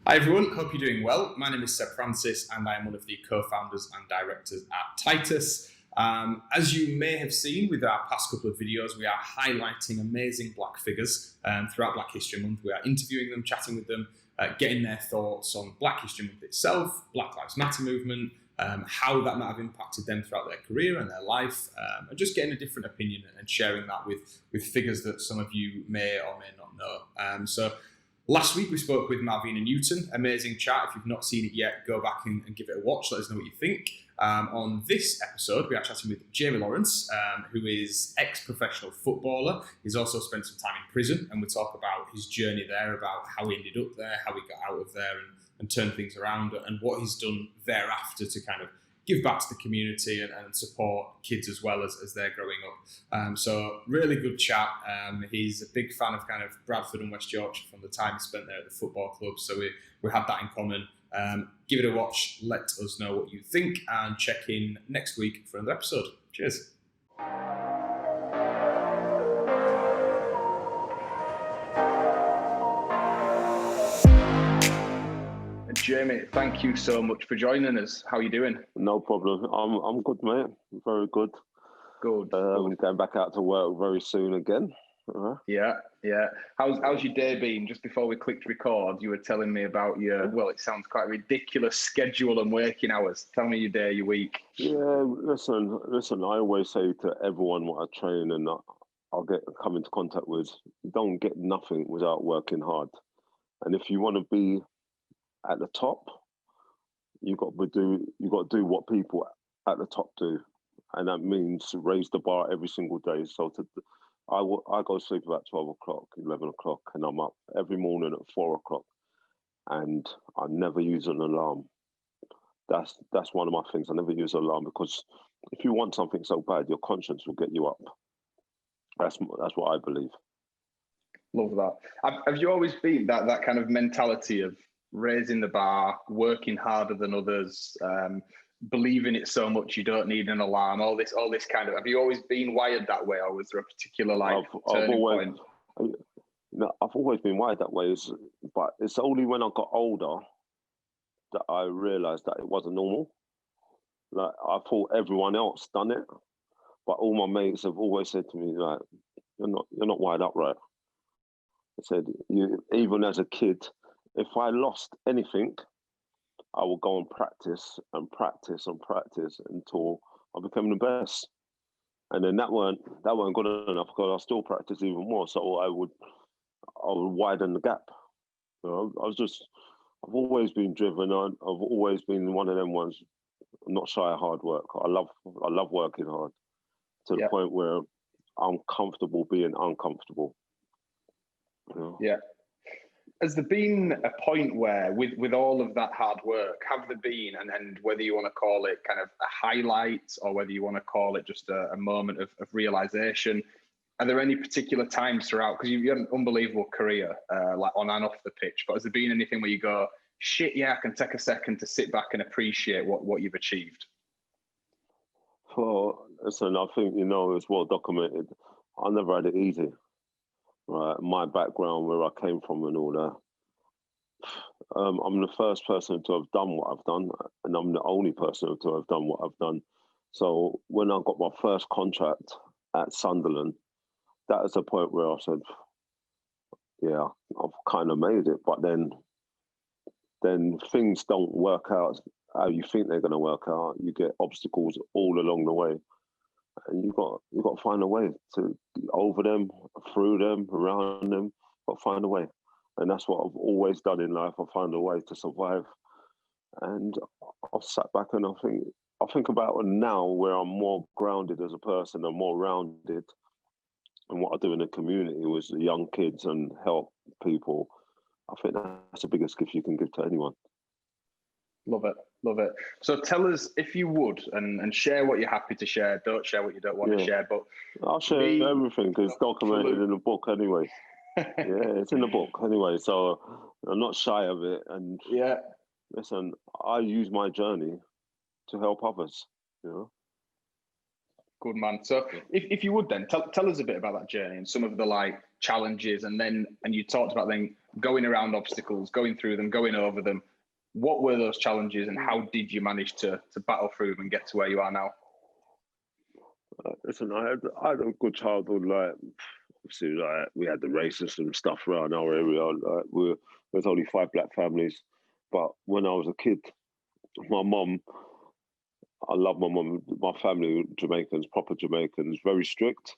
Hi everyone, hope you're doing well. My name is Seb Francis and I am one of the co-founders and directors at Titus. As you may have seen with our past couple of videos, we are highlighting amazing Black figures throughout Black History Month. We are interviewing them, chatting with them, getting their thoughts on Black History Month itself, Black Lives Matter movement, how that might have impacted them throughout their career and their life, and just getting a different opinion and sharing that with figures that some of you may or may not know. So last week we spoke with Marvina Newton, amazing chat. If you've not seen it yet, go back and give it a watch, let us know what you think. On this episode, we are chatting with Jamie Lawrence, who is ex-professional footballer. He's also spent some time in prison, and we talk about his journey there, about how he ended up there, how he got out of there and turned things around, and what he's done thereafter to kind of give back to the community and support kids as well as they're growing up. So really good chat. He's a big fan of kind of Bradford and West Yorkshire from the time he spent there at the football club. So we have that in common. Give it a watch, let us know what you think, and check in next week for another episode. Cheers. Jamie, thank you so much for joining us. How are you doing? No problem. I'm good, mate. Very good. Good. Going back out to work very soon again. Yeah. How's your day been? Just before we clicked record, you were telling me about well, it sounds quite ridiculous schedule and working hours. Tell me your day, your week. Yeah, listen. I always say to everyone what I train and I'll come into contact with, you don't get nothing without working hard. And if you want to be at the top, you got to do what people at the top do, and that means raise the bar every single day. So I go to sleep about 12 o'clock, 11 o'clock, and I'm up every morning at 4 o'clock, and I never use an alarm. That's one of my things. I never use an alarm, because if you want something so bad, your conscience will get you up. That's what I believe. Love that. Have you always been that kind of mentality of raising the bar, working harder than others, believing it so much you don't need an alarm, all this kind of, have you always been wired that way, or was there a particular turning point? No, I've always been wired that way, but it's only when I got older that I realised that it wasn't normal. Like, I thought everyone else done it, but all my mates have always said to me, like, you're not wired up right. I said, even as a kid, if I lost anything, I would go and practice until I became the best. And then that weren't good enough, because I still practice even more. So I would widen the gap. You know, I've always been driven. I've always been one of them ones, not shy of hard work. I love working hard to the point where I'm comfortable being uncomfortable. You know? Yeah. Has there been a point where, with all of that hard work, have there been, and whether you want to call it kind of a highlight or whether you want to call it just a moment of realization, are there any particular times throughout, because you've had an unbelievable career, like on and off the pitch, but has there been anything where you go, shit, yeah, I can take a second to sit back and appreciate what you've achieved? Well, listen, I think, it's well documented. I never had it easy. Right, my background, where I came from and all that. I'm the first person to have done what I've done, and I'm the only person to have done what I've done. So when I got my first contract at Sunderland, that is the point where I said, yeah, I've kind of made it. But then things don't work out how you think they're going to work out. You get obstacles all along the way. And you got to find a way to over them, through them, around them. But find a way, and that's what I've always done in life. I find a way to survive, and I've sat back and I think about it now, where I'm more grounded as a person and more rounded, and what I do in the community with the young kids and help people. I think that's the biggest gift you can give to anyone. Love it. So tell us, if you would, and share what you're happy to share. Don't share what you don't want to share. But I'll share everything, because it's documented in the book anyway. It's in the book anyway. So I'm not shy of it. And listen, I use my journey to help others. Good man. So if you would then tell us a bit about that journey and some of the challenges, and you talked about then going around obstacles, going through them, going over them. What were those challenges, and how did you manage to battle through them and get to where you are now? Listen, I had a good childhood. Like, obviously, like, we had the racists and stuff around our area. Like, there's only 5 black families, but when I was a kid, my mum, I love my mum. My family, Jamaicans, proper Jamaicans, very strict.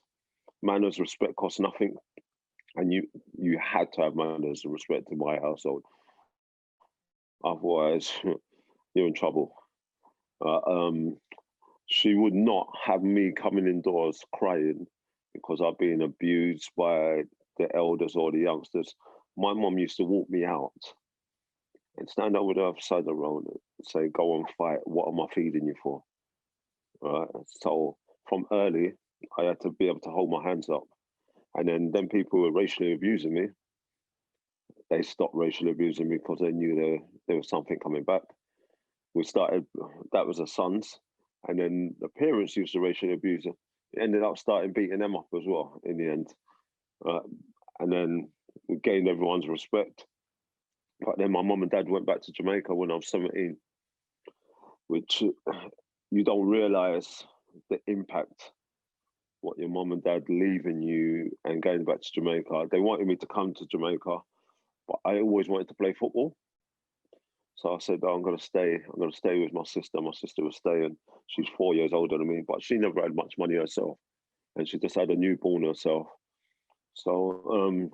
Manners, respect costs nothing, and you had to have manners and respect in my household. Otherwise, you're in trouble. She would not have me coming indoors crying because I've been abused by the elders or the youngsters. My mum used to walk me out and stand over the other side of the road and say, "Go and fight. What am I feeding you for?" Right. So from early, I had to be able to hold my hands up. And then people who were racially abusing me, they stopped racially abusing me because they knew there was something coming back. We started, that was the sons. And then the parents used to racially abuse them. It ended up starting beating them up as well in the end. And then we gained everyone's respect. But then my mum and dad went back to Jamaica when I was 17, which you don't realize the impact what your mum and dad leaving you and going back to Jamaica. They wanted me to come to Jamaica, but I always wanted to play football. So I said, "Oh, I'm going to stay. I'm going to stay with my sister." My sister was staying. She's 4 years older than me, but she never had much money herself. And she just had a newborn herself. So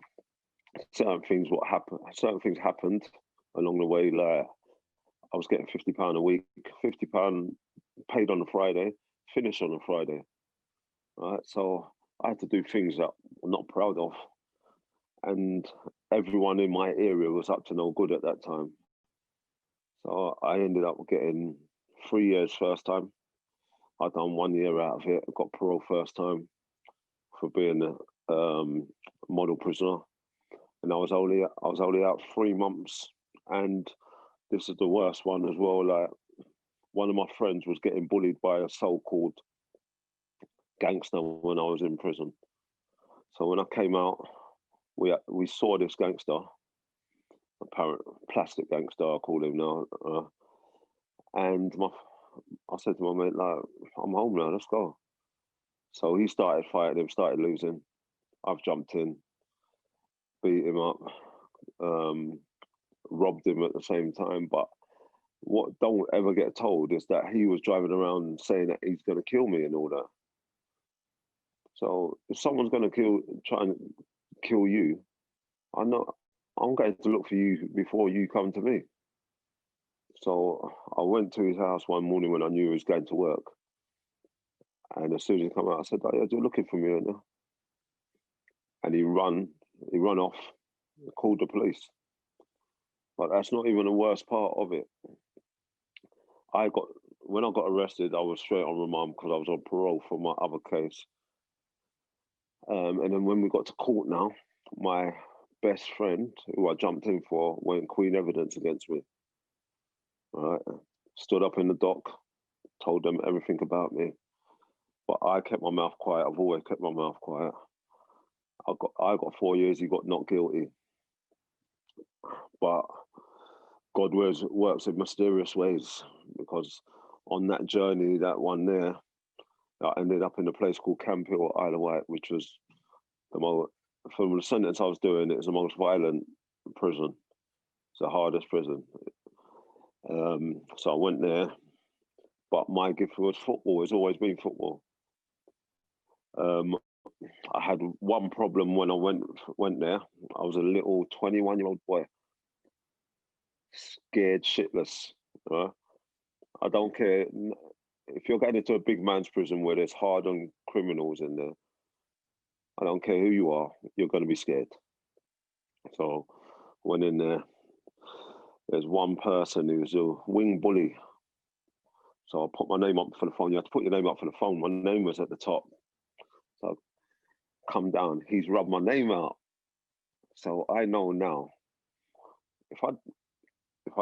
certain things happened along the way. Like, I was getting £50 a week, £50 paid on a Friday, finished on a Friday. Right? So I had to do things that I'm not proud of. And everyone in my area was up to no good at that time. So I ended up getting 3 years first time. I done 1 year out of it. I got parole first time for being a model prisoner. And I was only out 3 months. And this is the worst one as well. Like, one of my friends was getting bullied by a so-called gangster when I was in prison. So when I came out, we saw this gangster, apparent plastic gangster, I call him now. And I said to my mate, like, "I'm home now, let's go." So he started fighting him, started losing. I've jumped in, beat him up, robbed him at the same time. But what don't ever get told is that he was driving around saying that he's going to kill me and all that. So if someone's going to try and kill you, I'm going to look for you before you come to me. So I went to his house one morning when I knew he was going to work. And as soon as he came out, I said, "Oh, yeah, you're looking for me right now." And he run off, called the police. But that's not even the worst part of it. When I got arrested, I was straight on remand because I was on parole for my other case. And then when we got to court now, my best friend, who I jumped in for, went Queen evidence against me. Right? Stood up in the dock, told them everything about me. But I kept my mouth quiet. I've always kept my mouth quiet. I got 4 years, he got not guilty. But God works in mysterious ways, because on that journey, that one there, I ended up in a place called Camp Hill, Isle of Wight, which was for the sentence I was doing, it was the most violent prison. It's the hardest prison. So I went there, but my gift was football. It's always been football. I had one problem when I went there. I was a little 21-year-old boy, scared shitless. I don't care if you're going into a big man's prison where there's hardened criminals in there. I don't care who you are, you're going to be scared. So went in there. There's one person who's a wing bully. So I put my name up for the phone. You have to put your name up for the phone. My name was at the top. So I come down. He's rubbed my name out. So I know now, if I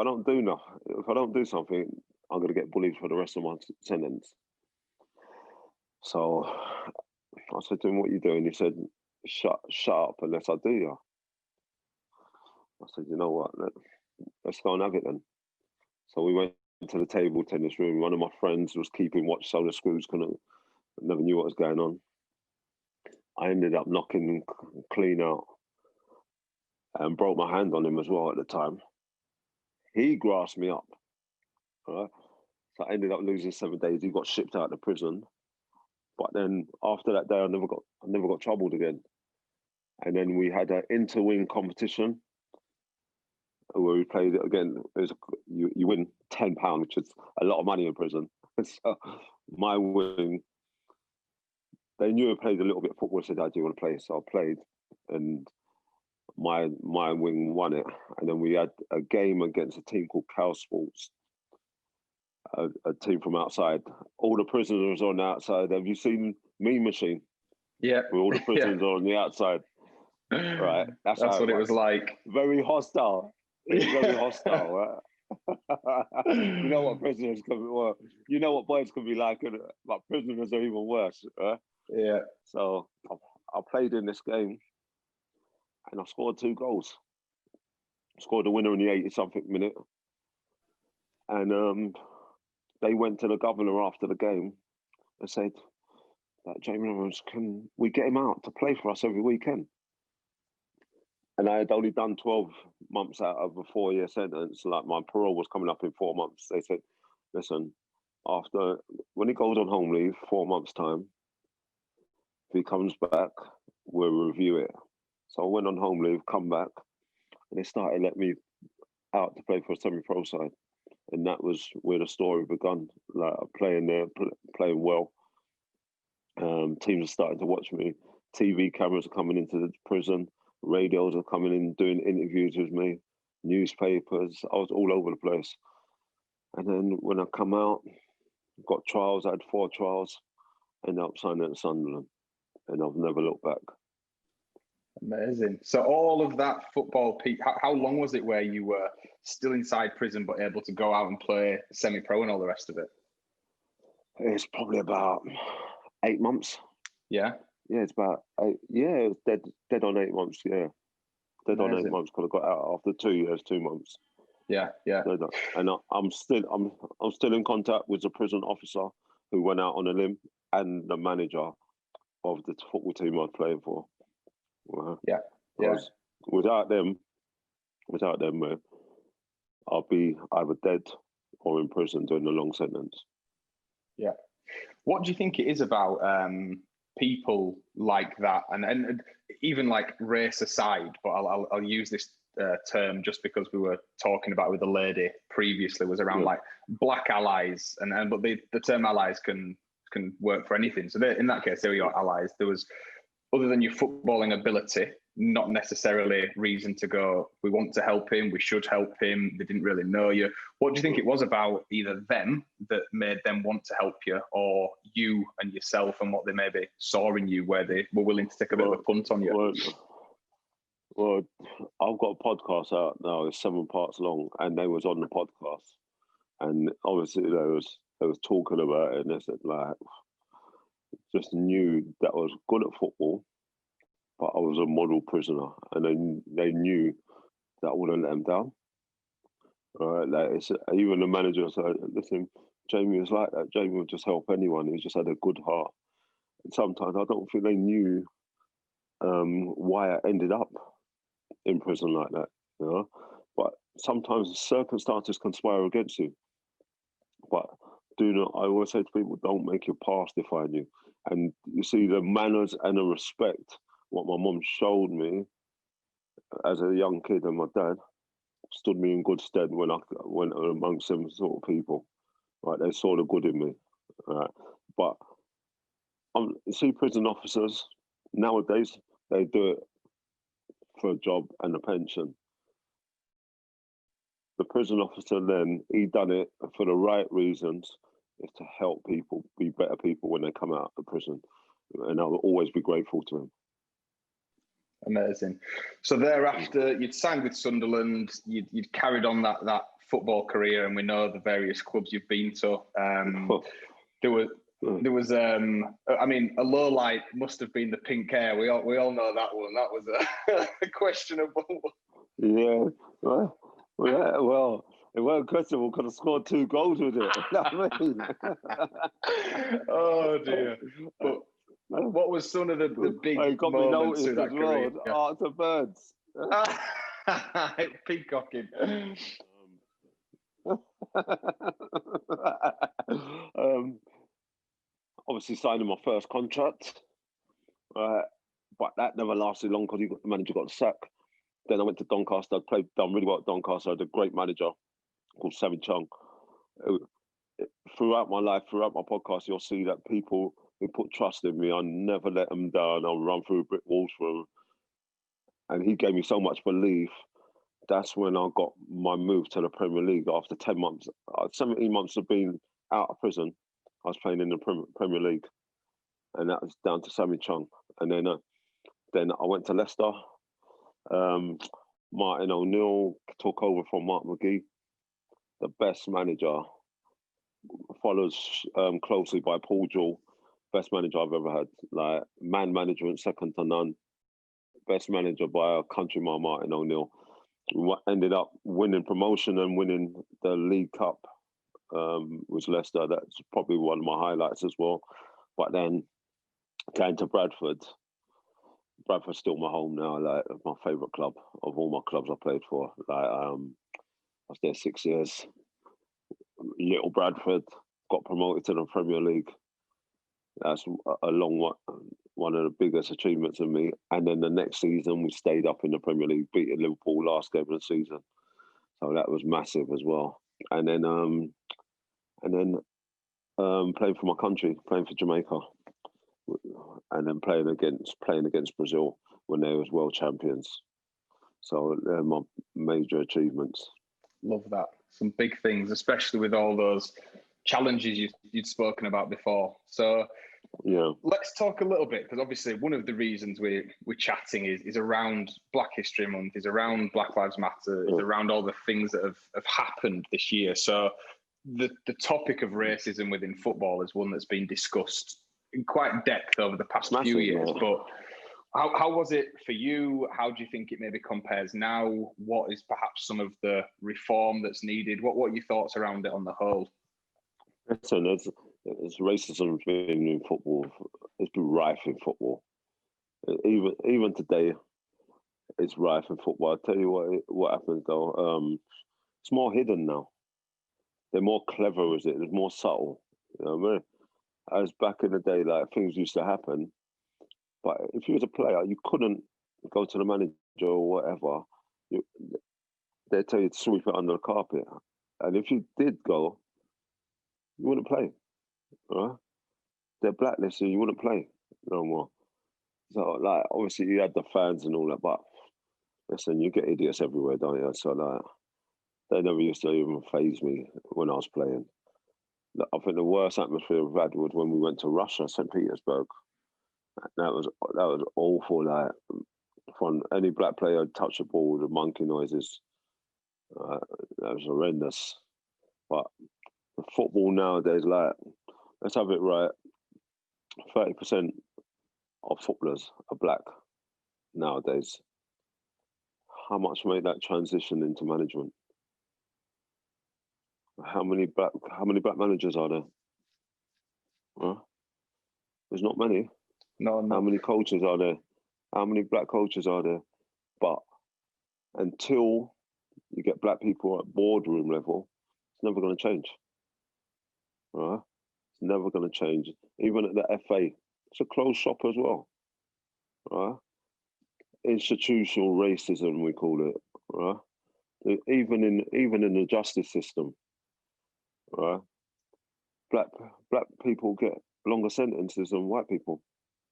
don't do something, I'm going to get bullied for the rest of my sentence. So I said to him, "What are you doing?" He said, shut up unless I do you." I said, you know what, let's go and have it then. So we went to the table tennis room. One of my friends was keeping watch, so the screws never knew what was going on. I ended up knocking clean out and broke my hand on him as well at the time. He grasped me up. Right? So I ended up losing 7 days. He got shipped out of prison. But then after that day, I never got troubled again. And then we had an inter-wing competition where we played it again. You win £10, which is a lot of money in prison. So my wing, they knew I played a little bit of football. I said, I do want to play. So I played, and my wing won it. And then we had a game against a team called Cow Sports, a team from outside. All the prisoners on the outside. Have you seen Mean Machine? Yeah. Where all the prisoners are on the outside. Right. That's what it was like. Very hostile. It's very hostile, right? You know what prisoners can be, well, you know what boys can be like, but prisoners are even worse, right? Yeah. So I played in this game and I scored 2 goals. Scored the winner in the 80-something minute. And they went to the governor after the game and said, Jamie Evans, can we get him out to play for us every weekend? And I had only done 12 months out of a 4-year sentence. Like, my parole was coming up in 4 months. They said, listen, when he goes on home leave, 4 months' time, if he comes back, we'll review it. So I went on home leave, come back, and they started letting me out to play for a semi-pro side. And that was where the story began. Like, playing there, playing well. Teams are starting to watch me. TV cameras are coming into the prison. Radios are coming in, doing interviews with me. Newspapers. I was all over the place. And then when I come out, got trials. I had 4 trials. Ended up signing at Sunderland. And I've never looked back. Amazing. So all of that football, how long was it where you were still inside prison but able to go out and play semi-pro and all the rest of it? It's probably about 8 months. Yeah? Yeah, it's about 8. Yeah, it was dead on 8 months, yeah. Dead on 8 months, because I got out after 2 years, 2 months. Yeah, yeah. And I'm still in contact with the prison officer who went out on a limb and the manager of the football team I was playing for. Yeah, yeah. Without them, man, I'll be either dead or in prison doing a long sentence. Yeah. What do you think it is about people like that, and even like race aside? But I'll use this term just because we were talking about it with a lady previously, was around like black allies, but the term allies can work for anything. So in that case, they were your allies. There was, other than your footballing ability, not necessarily reason to go, we want to help him, we should help him. They didn't really know you. What do you think it was about either them that made them want to help you, or you and yourself and what they maybe saw in you where they were willing to take a bit of a punt on you? Well, I've got a podcast out now. It's 7 parts long, and they was on the podcast. And obviously they was talking about it, and they said, like, just knew that I was good at football, but I was a model prisoner, and they knew that I wouldn't let them down. Like, even the manager said, listen, Jamie was like that. Jamie would just help anyone. He just had a good heart. And sometimes I don't think they knew why I ended up in prison like that, you know. But sometimes circumstances conspire against you. But I always say to people, don't make your past define you. And you see, the manners and the respect, what my mum showed me as a young kid, and my dad stood me in good stead when I went amongst them sort of people. Right, they saw the good in me. Right, but see, prison officers nowadays, they do it for a job and a pension. The prison officer then, he done it for the right reasons, is to help people be better people when they come out of prison. And I will always be grateful to him. Amazing. So thereafter, you'd signed with Sunderland, you'd carried on that football career, and we know the various clubs you've been to. There was I mean, a low light must have been the pink hair. We all know that one. That was a questionable. Yeah. Well, it weren't questionable. Could have scored 2 goals with it. You know what I mean? Oh dear. But what was some of the big It got me moments noticed through as that well. career? Art of birds. Peacocking. Obviously signing my first contract, but that never lasted long because the manager got sacked. Then I went to Doncaster. Done really well at Doncaster. I had a great manager called Sammy Chung. Throughout my life, throughout my podcast, you'll see that people who put trust in me, I never let them down. I'll run through brick walls for them. And he gave me so much belief. That's when I got my move to the Premier League after 10 months. 17 months of being out of prison, I was playing in the Premier League. And that was down to Sammy Chung. And then I went to Leicester. Martin O'Neill took over from Mark McGee, the best manager, followed closely by Paul Jewell, best manager I've ever had. Like, man management, second to none. Best manager by a countryman, Martin O'Neill. Ended up winning promotion and winning the League Cup with Leicester. That's probably one of my highlights as well. But then came to Bradford. Bradford's still my home now, like my favourite club of all my clubs I played for. Like I was there 6 years. Little Bradford, got promoted to the Premier League. That's a long one of the biggest achievements of me. And then the next season we stayed up in the Premier League, beating Liverpool last game of the season. So that was massive as well. And then playing for my country, playing for Jamaica. And then playing against Brazil when they was world champions. So they're my major achievements. Love that. Some big things, especially with all those challenges you'd spoken about before. So yeah, let's talk a little bit, because obviously one of the reasons we're chatting is around Black History Month, is around Black Lives Matter, is around all the things that have happened this year. So the topic of racism within football is one that's been discussed in quite depth over the past few years. Yeah. But how was it for you? How do you think it maybe compares now? What is perhaps some of the reform that's needed? What are your thoughts around it on the whole? Listen, as racism been in football, it's been rife in football. Even today, it's rife in football. I'll tell you what happens though. It's more hidden now. They're more clever with it. It's more subtle. You know what I mean? As back in the day, like things used to happen. But if you was a player, you couldn't go to the manager or whatever. They'd tell you to sweep it under the carpet. And if you did go, you wouldn't play. Right? They're blacklisted, you wouldn't play no more. So, like, obviously you had the fans and all that, but listen, you get idiots everywhere, don't you? So, like, they never used to even faze me when I was playing. I think the worst atmosphere we've had was when we went to Russia, St. Petersburg. That was awful. Like, from any black player touch the ball, the monkey noises. That was horrendous. But the football nowadays, like, let's have it right. 30% of footballers are black nowadays. How much made that transition into management? How many black managers are there? Huh? There's not many. No. How many coaches are there? How many black coaches are there? But until you get black people at boardroom level, it's never going to change. Right? It's never going to change. Even at the FA, it's a closed shop as well. Right? Institutional racism, we call it. Right? Even in the justice system, right? Black people get longer sentences than white people.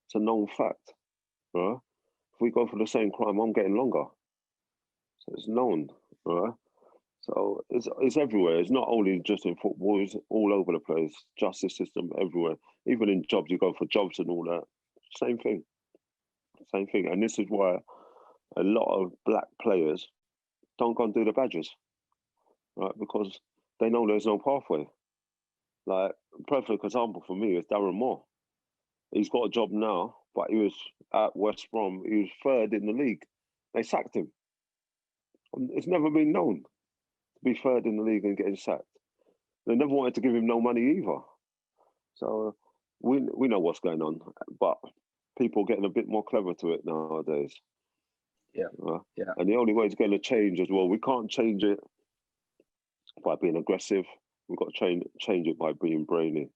It's a known fact. Right? If we go for the same crime, I'm getting longer. So it's known. Right? So it's everywhere. It's not only just in football, it's all over the place. Justice system everywhere. Even in jobs, you go for jobs and all that. Same thing. Same thing. And this is why a lot of black players don't go and do the badges. Right? Because they know there's no pathway. Like, a perfect example for me is Darren Moore. He's got a job now, but he was at West Brom. He was third in the league. They sacked him. It's never been known to be third in the league and getting sacked. They never wanted to give him no money either. So we know what's going on, but people are getting a bit more clever to it nowadays. Yeah. Yeah. And the only way it's going to change as well, we can't change it by being aggressive. We've got to change it by being brainy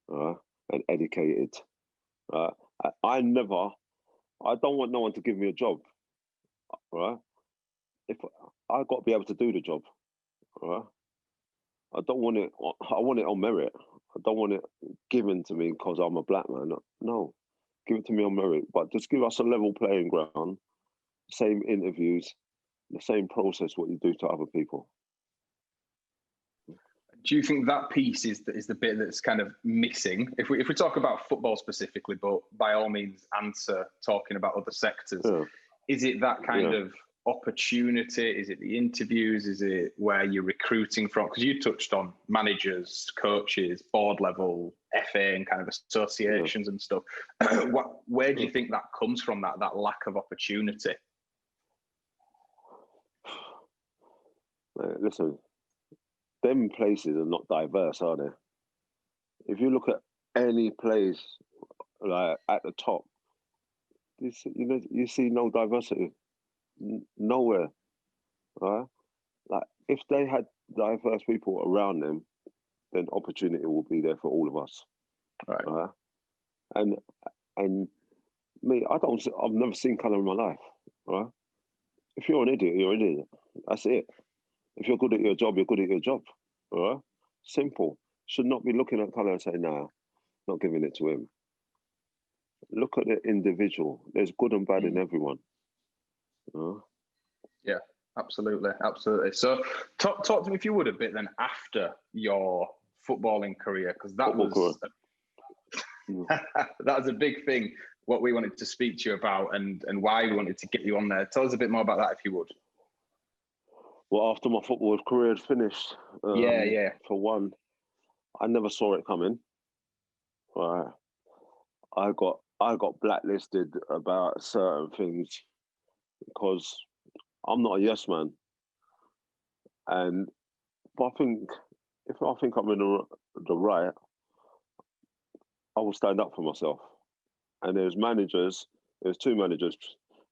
and educated. I don't want no one to give me a job. Right? If I got to be able to do the job. Right? I don't want it. I want it on merit. I don't want it given to me because I'm a black man. No, give it to me on merit. But just give us a level playing ground, same interviews, the same process what you do to other people. Do you think that piece is the bit that's kind of missing? If we talk about football specifically, but by all means answer talking about other sectors, is it that kind of opportunity? Is it the interviews? Is it where you're recruiting from? Because you touched on managers, coaches, board level, FA and kind of associations and stuff. Where do you think that comes from, that lack of opportunity? Listen, them places are not diverse, are they? If you look at any place like at the top, you see no diversity. Nowhere, right? Like if they had diverse people around them, then opportunity will be there for all of us, right? And me, I've never seen colour in my life, right? If you're an idiot, you're an idiot. That's it. If you're good at your job, you're good at your job, right? Simple. Should not be looking at colour and saying, nah, not giving it to him. Look at the individual. There's good and bad in everyone. Yeah, absolutely. So talk to me, if you would, a bit then after your footballing career, because that was a big thing, what we wanted to speak to you about and why we wanted to get you on there. Tell us a bit more about that, if you would. Well, after my football career had finished, for one, I never saw it coming. I got blacklisted about certain things because I'm not a yes man, and I think if I think I'm in the right, I will stand up for myself. And there's two managers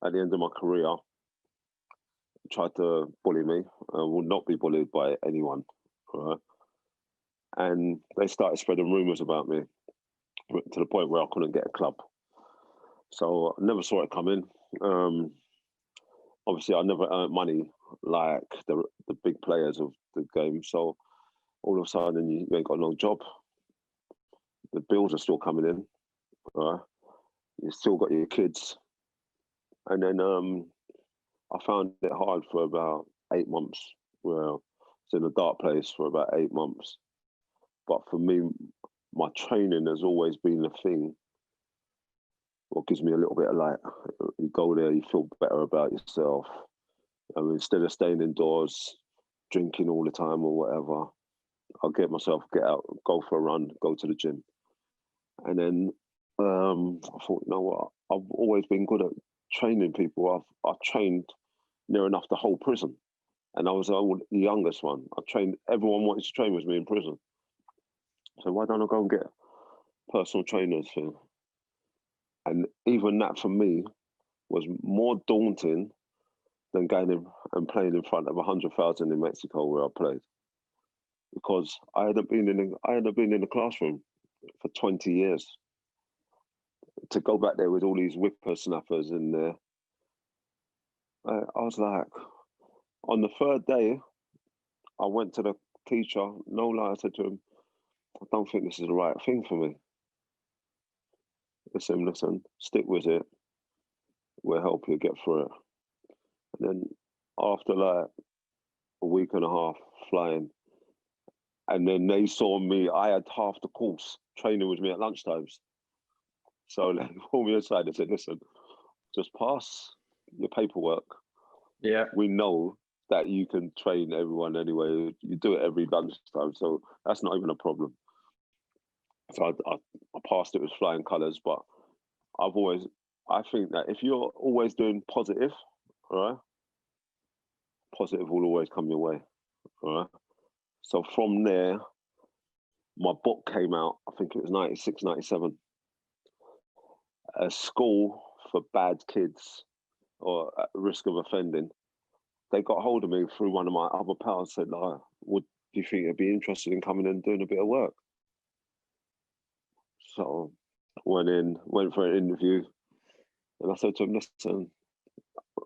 at the end of my career who tried to bully me. I will not be bullied by anyone, right? And they started spreading rumours about me to the point where I couldn't get a club. So I never saw it coming. Obviously, I never earned money like the big players of the game. So all of a sudden, you ain't got no job. The bills are still coming in. You still got your kids. And then I found it hard for about 8 months. Well, it's in a dark place for about 8 months. But for me, my training has always been the thing what gives me a little bit of light. You go there, you feel better about yourself. I mean, instead of staying indoors, drinking all the time or whatever, I'll get out, go for a run, go to the gym. And then I thought, you know what, I've always been good at training people. I've trained near enough the whole prison. And I was the youngest one. Everyone wanted to train with me in prison. So why don't I go and get personal trainers for? And even that for me was more daunting than going in and playing in front of 100,000 in Mexico where I played, because I hadn't been in the classroom for 20 years. To go back there with all these whippersnappers in there, I was like, on the third day, I went to the teacher. No lie, I said to him, I don't think this is the right thing for me. Listen, stick with it. We'll help you get through it. And then after like a week and a half flying, and then they saw me, I had half the course training with me at lunchtimes. So they pulled me aside and said, listen, just pass your paperwork. Yeah. We know that you can train everyone anyway. You do it every lunchtime, so that's not even a problem. So I passed it with flying colours, but I think that if you're always doing positive, right, positive will always come your way. All right. So from there, my book came out, I think it was 96, 97. A school for bad kids or at risk of offending. They got hold of me through one of my other pals, said, would you think you'd be interested in coming and doing a bit of work? So went for an interview, and I said to him, listen,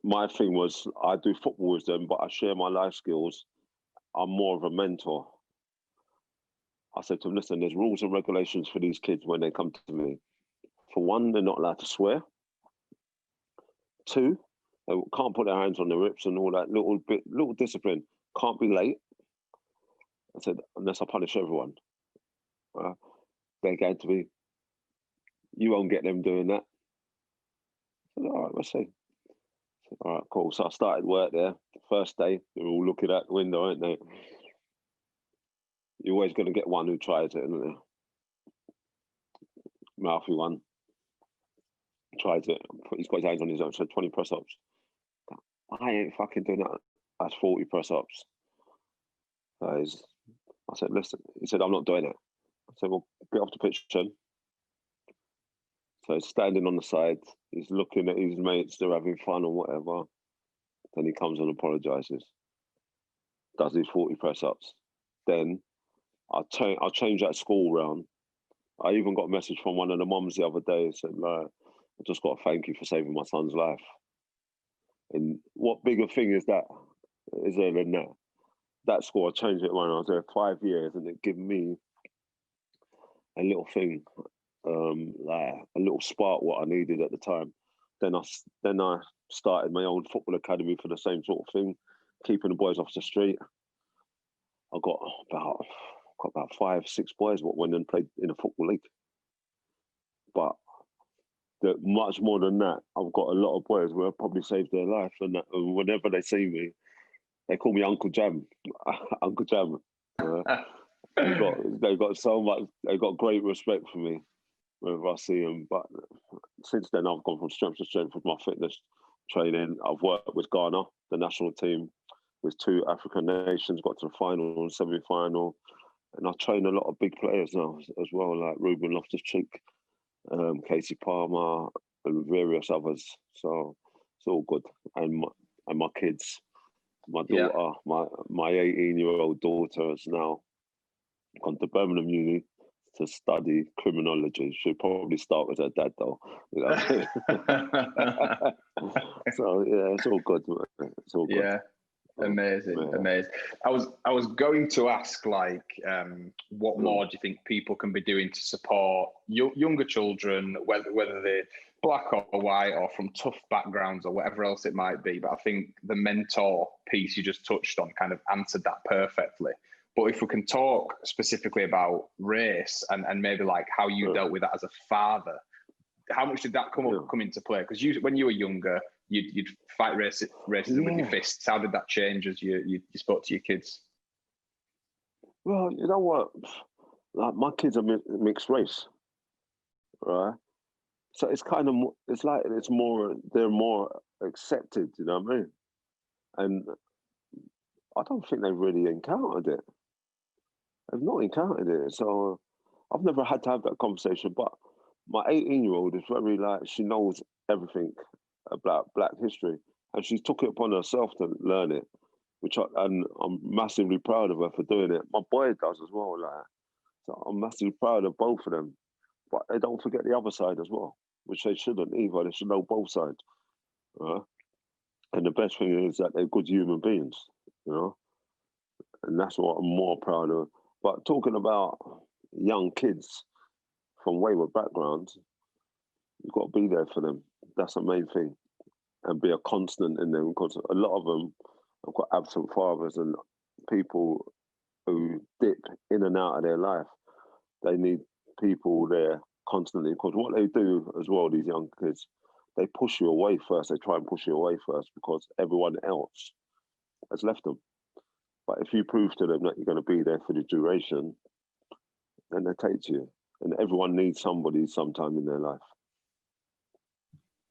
my thing was I do football with them, but I share my life skills. I'm more of a mentor. I said to him, listen, there's rules and regulations for these kids when they come to me. For one, they're not allowed to swear. Two, they can't put their hands on their hips and all that little discipline. Can't be late. I said, unless I punish everyone. They're going to be, you won't get them doing that. I said, all right, let's see. I said, all right, cool. So I started work there. First day, they're all looking out the window, aren't they? You're always going to get one who tries it, isn't there? Mouthy one. Tries it. He's got his hands on his own, so 20 press-ups. I ain't fucking doing that. That's 40 press-ups. I said, listen. He said, I'm not doing it. I said, well, get off the pitch then. So he's standing on the side. He's looking at his mates. They're having fun or whatever. Then he comes and apologises. Does his 40 press-ups. Then I'll change that school round. I even got a message from one of the mums the other day. Said, I just got to thank you for saving my son's life. And what bigger thing is that? Is there than that? That school, I changed it when I was there 5 years, and it gave me a little thing, like a little spark what I needed at the time. Then I started my own football academy for the same sort of thing, keeping the boys off the street. I got about 5, 6 boys what went and played in a football league. But much more than that, I've got a lot of boys where I probably saved their life, and whenever they see me, they call me Uncle Jam. Uncle Jam. They got so much. They got great respect for me whenever I see them. But since then, I've gone from strength to strength with my fitness training. I've worked with Ghana, the national team, with 2 African nations, got to the final and semi-final. And I train a lot of big players now as well, like Ruben Loftus-Cheek, Casey Palmer, and various others. So it's all good. And my kids, my daughter, my 18-year-old daughter has now gone to Birmingham Uni to study criminology. She'll probably start with her dad though. You know? So yeah, it's all good. It's all good. Yeah. Amazing. I was going to ask, like, what more do you think people can be doing to support younger children, whether they're black or white or from tough backgrounds or whatever else it might be? But I think the mentor piece you just touched on kind of answered that perfectly. But if we can talk specifically about race and maybe like how you dealt with that as a father, how much did that come into play? Because when you were younger, you'd fight racism with your fists. How did that change as you spoke to your kids? Well, you know what? Like, my kids are mixed race, right? So it's kind of, they're more accepted, you know what I mean? And I don't think they've really encountered it. They've not encountered it. So I've never had to have that conversation, but my 18-year-old is very she knows everything about Black history, and she took it upon herself to learn it, and I'm massively proud of her for doing it. My boy does as well, so I'm massively proud of both of them. But they don't forget the other side as well, which they shouldn't either. They should know both sides. And the best thing is that they're good human beings, and that's what I'm more proud of. But talking about young kids from wayward backgrounds, you've got to be there for them. That's the main thing. And be a constant in them, because a lot of them have got absent fathers and people who dip in and out of their life. They need people there constantly, because what they do as well, these young kids, they push you away first. They try and push you away first because everyone else has left them. But if you prove to them that you're going to be there for the duration, then they take to you. And everyone needs somebody sometime in their life.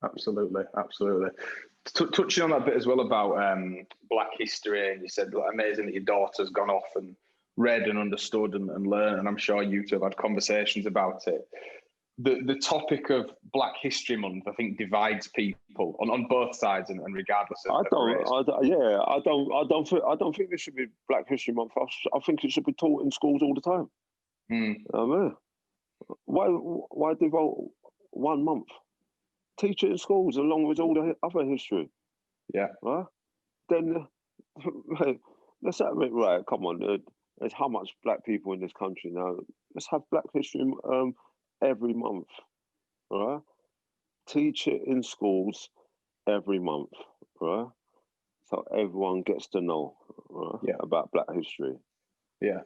Absolutely. Touching on that bit as well about Black history, and you said amazing that your daughter's gone off and read and understood and learned, and I'm sure you two have had conversations about it. The topic of Black History Month, I think, divides people on both sides and regardless of race. I don't think there should be Black History Month. I think it should be taught in schools all the time. Why devote 1 month? Teach it in schools along with all the other history. Yeah. Right? Then let's have it right. Come on, there's how much Black people in this country now. Let's have Black History every month. Right? Teach it in schools every month. Right? So everyone gets to know about Black history. Yeah.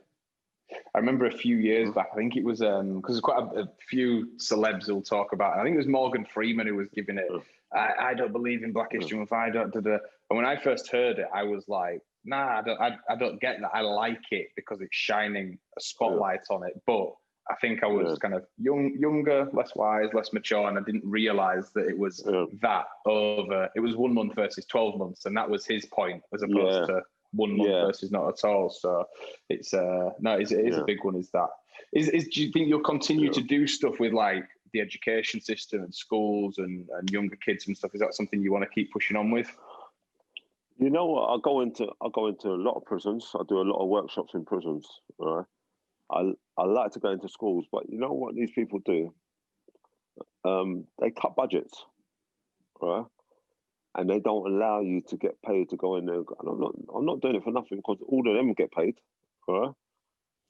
I remember a few years back, I think it was, because there's quite a few celebs who'll talk about it. I think it was Morgan Freeman who was giving it, I don't believe in Black History Month, I don't, And when I first heard it, I was like, nah, I don't get that. I like it because it's shining a spotlight on it. But I think I was kind of younger, less wise, less mature, and I didn't realise that it was that over. It was 1 month versus 12 months, and that was his point, as opposed to 1 month versus not at all. So it's it is a big one. Is that do you think you'll continue to do stuff with like the education system and schools and younger kids and stuff? Is that something you want to keep pushing on with? You know what? I go into a lot of prisons. I do a lot of workshops in prisons. Right? I like to go into schools, but you know what these people do? They cut budgets, right? And they don't allow you to get paid to go in there. And I'm not doing it for nothing, because all of them get paid, right?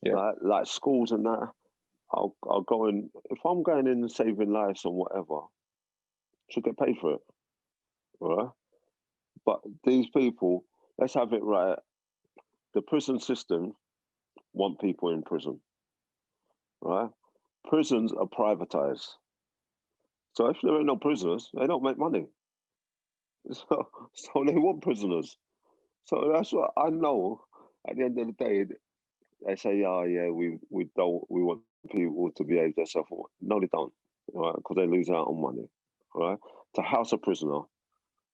Yeah. Like schools and that. I'll go in. If I'm going in and saving lives or whatever, should get paid for it, right? But these people, let's have it right. The prison system want people in prison, right? Prisons are privatized. So if there ain't no prisoners, they don't make money. So they want prisoners. So that's what I know. At the end of the day, they say, we want people to behave themselves. No, they don't, right? Because they lose out on money, right? To house a prisoner,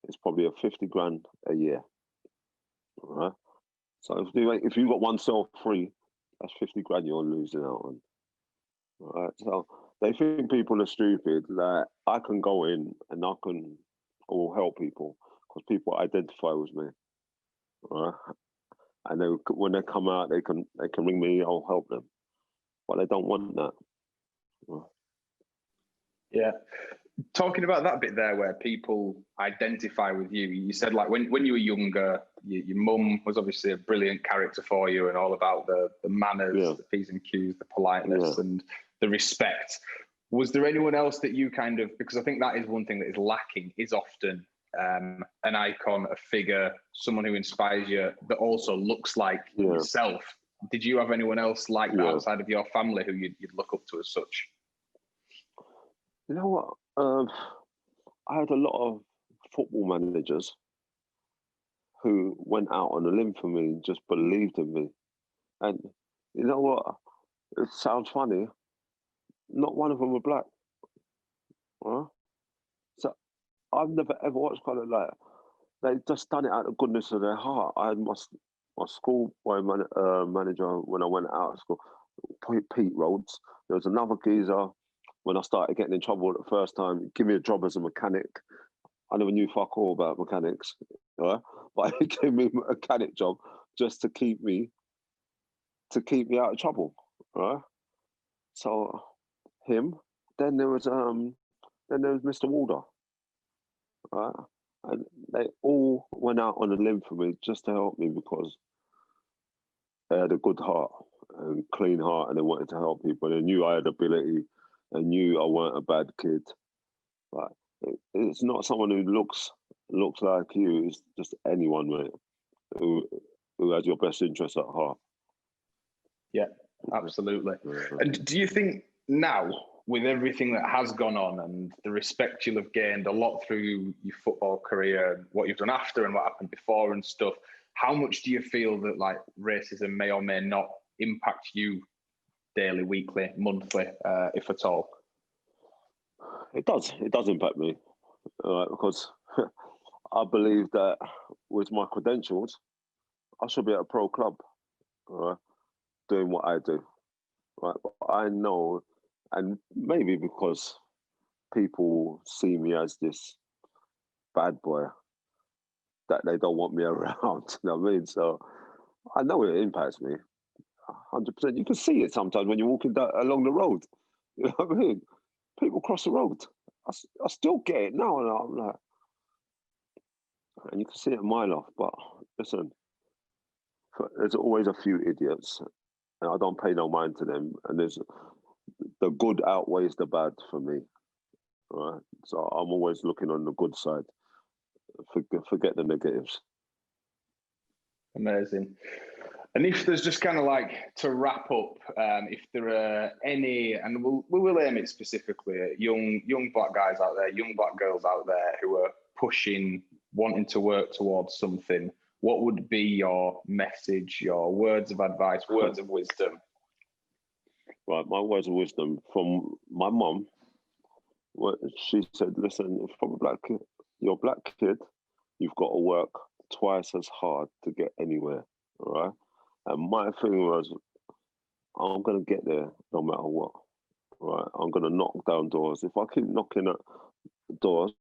it's probably a 50 grand a year, right? So if you got one cell free, that's 50 grand you're losing out on, right? So they think people are stupid. Like, I can go in and I will help people because people identify with me, right? And when they come out, they can ring me. I'll help them, but they don't want that. Right? Yeah. Talking about that bit there where people identify with you, you said like when you were younger, your mum was obviously a brilliant character for you and all about the manners, the P's and Q's, the politeness and the respect. Was there anyone else that you kind of, because I think that is one thing that is lacking, is often an icon, a figure, someone who inspires you that also looks like yourself. Did you have anyone else like that outside of your family who you'd look up to as such? You know what? I had a lot of football managers who went out on a limb for me and just believed in me. And you know what? It sounds funny. Not one of them were black. Huh? So I've never ever watched kind of like, they just done it out of the goodness of their heart. I had my schoolboy manager when I went out of school, Pete Rhodes. There was another geezer when I started getting in trouble the first time. Give me a job as a mechanic. I never knew fuck all about mechanics, right? But he gave me a mechanic job just to keep me out of trouble, right? So him. Then there was Mr. Walder, right? And they all went out on a limb for me just to help me because they had a good heart and clean heart, and they wanted to help people. They knew I had ability. They knew I weren't a bad kid. But it's not someone who looks like you. It's just anyone, mate, who has your best interest at heart. Yeah, absolutely. And do you think now, with everything that has gone on and the respect you'll have gained a lot through your football career and what you've done after and what happened before and stuff, how much do you feel that like racism may or may not impact you daily, weekly, monthly, if at all? It does impact me. because I believe that with my credentials, I should be at a pro club, doing what I do. Right, but I know, and maybe because people see me as this bad boy, that they don't want me around. You know what I mean? So I know it impacts me 100%. You can see it sometimes when you're walking along the road. You know what I mean? People cross the road. I still get it now, and I'm like, and you can see it a mile off. But listen, there's always a few idiots, and I don't pay no mind to them. And there's the good outweighs the bad for me. Right? So I'm always looking on the good side. Forget the negatives. Amazing. And if there's just kind of like to wrap up, if there are any, and we will aim it specifically at young black guys out there, young black girls out there who are pushing, wanting to work towards something, what would be your message, your words of advice, words of wisdom? Right, my words of wisdom from my mum. She said, "Listen, from you're a black kid, you've got to work twice as hard to get anywhere, all right?" And my thing was, I'm going to get there no matter what, right? I'm going to knock down doors. If I keep knocking at doors,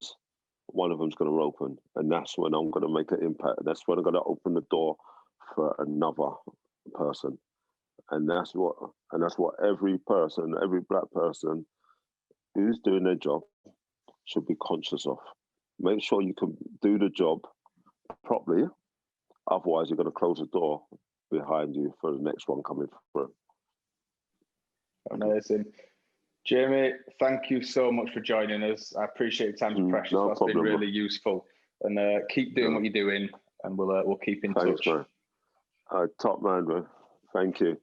one of them's going to open, and that's when I'm going to make an impact. That's when I'm going to open the door for another person, and that's what every person, every black person who's doing their job should be conscious of. Make sure you can do the job properly. Otherwise, you're going to close the door behind you for the next one coming through. Amazing. Jamie, thank you so much for joining us. I appreciate your time. Precious. No That's problem, been really useful. And keep doing what you're doing, and we'll keep in touch. Man. Top man, man. Thank you.